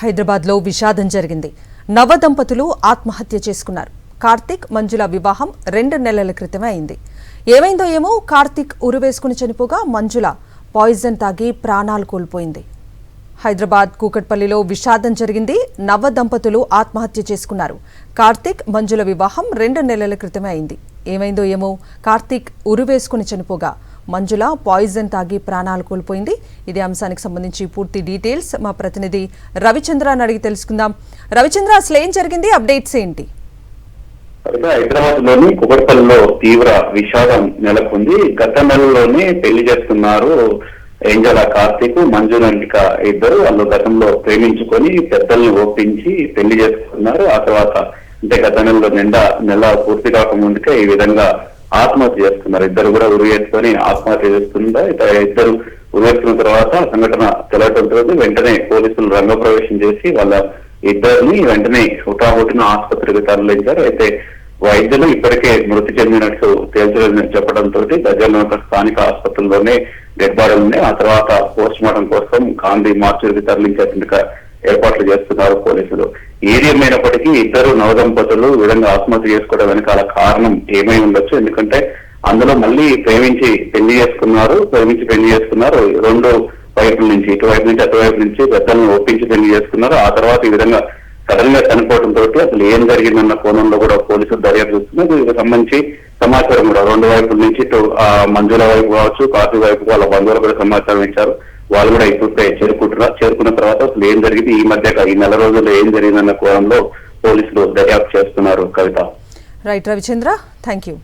హైదరాబాద్లో విషాదం జరిగింది. నవ దంపతులు ఆత్మహత్య చేసుకున్నారు. కార్తిక్ మంజుల వివాహం 2 నెలల క్రితమే అయింది. ఏమైందో ఏమో కార్తిక్ ఉరివేసుకుని చనిపోగా మంజుల పాయిజన్ తాగి ప్రాణాలు కోల్పోయింది. హైదరాబాద్ కూకట్పల్లిలో విషాదం జరిగింది. నవ దంపతులు ఆత్మహత్య చేసుకున్నారు. కార్తిక్ మంజుల వివాహం 2 నెలల క్రితమే అయింది. ఏమైందో ఏమో కార్తిక్ ఉరివేసుకుని చనిపోగా మంజుల పాయిజన్ తాగి ప్రాణాలు కోల్పోయింది. ఇదే అంశానికి సంబంధించి పూర్తి డీటెయిల్స్ మా ప్రతినిధి రవిచంద్రని అడిగి తెలుసుకుందాం. రవిచంద్ర, అసలు ఏం జరిగింది? అప్డేట్స్ ఏంటి? హైదరాబాద్ లోని కుకట్పల్లిలో తీవ్ర విషాదం నెలకొంది. గత నెలలోనే పెళ్లి చేస్తున్నారు ఏంజల కార్తీక్, మంజుల ఇద్దరు. వాళ్ళు గతంలో ప్రేమించుకొని పెద్దల్ని ఒప్పించి పెళ్లి చేసుకున్నారు. ఆ తర్వాత అంటే గత నెలలో నెల పూర్తి కాకముందుకే ఈ విధంగా ఆత్మహత్య చేసుకున్నారు. ఇద్దరు కూడా ఉరివేసుకొని ఆత్మహత్య చేస్తున్నారు. ఇద్దరు ఉరివేసుకున్న తర్వాత సంఘటన తెలవడంతో వెంటనే పోలీసులు రంగప్రవేశం చేసి వాళ్ళ ఇద్దరిని వెంటనే హుటాహుటిన ఆసుపత్రికి తరలించారు. అయితే వైద్యులు ఇప్పటికే మృతి చెందినట్లు తేల్చలేదని చెప్పడంతో దగ్గరలో ఉన్న స్థానిక ఆసుపత్రుల్లోనే డెడ్ బాడీలు ఉన్నాయి. ఆ తర్వాత పోస్ట్ మార్టం కోసం గాంధీ మార్చురికి తరలించేందుకు ఏర్పాట్లు చేస్తున్నారు పోలీసులు. ఏది ఏమైనప్పటికీ ఇద్దరు నవదంపతులు ఈ విధంగా ఆత్మహత్య చేసుకోవడం వెనకాల కారణం ఏమై ఉండొచ్చు. ఎందుకంటే అందులో మళ్ళీ ప్రేమించి పెళ్లి చేసుకున్నారు. రెండు వైపుల నుంచి, ఇటువైపు నుంచి అటువైపు నుంచి పెద్దలను ఒప్పించి పెళ్లి చేసుకున్నారు. ఆ తర్వాత ఈ విధంగా సడన్ గా చనిపోవడంతో అసలు ఏం జరిగిందన్న కోణంలో కూడా పోలీసులు దర్యాప్తు చేస్తున్నారు. దీనికి సంబంధించి సమాచారం కూడా రెండు వైపుల నుంచి ఇటు మంజుల వైపు కావచ్చు, కార్తీక్ వైపు వాళ్ళ బంధువులు కూడా సమాచారం ఇచ్చారు. వాళ్ళు కూడా ఇప్పుడే చేరుకున్న తర్వాత అసలు ఏం జరిగింది, ఈ నెల రోజుల్లో ఏం జరిగిందన్న కోణంలో పోలీసులు దర్యాప్తు చేస్తున్నారు. Kavitha. Right Ravichandra, thank you.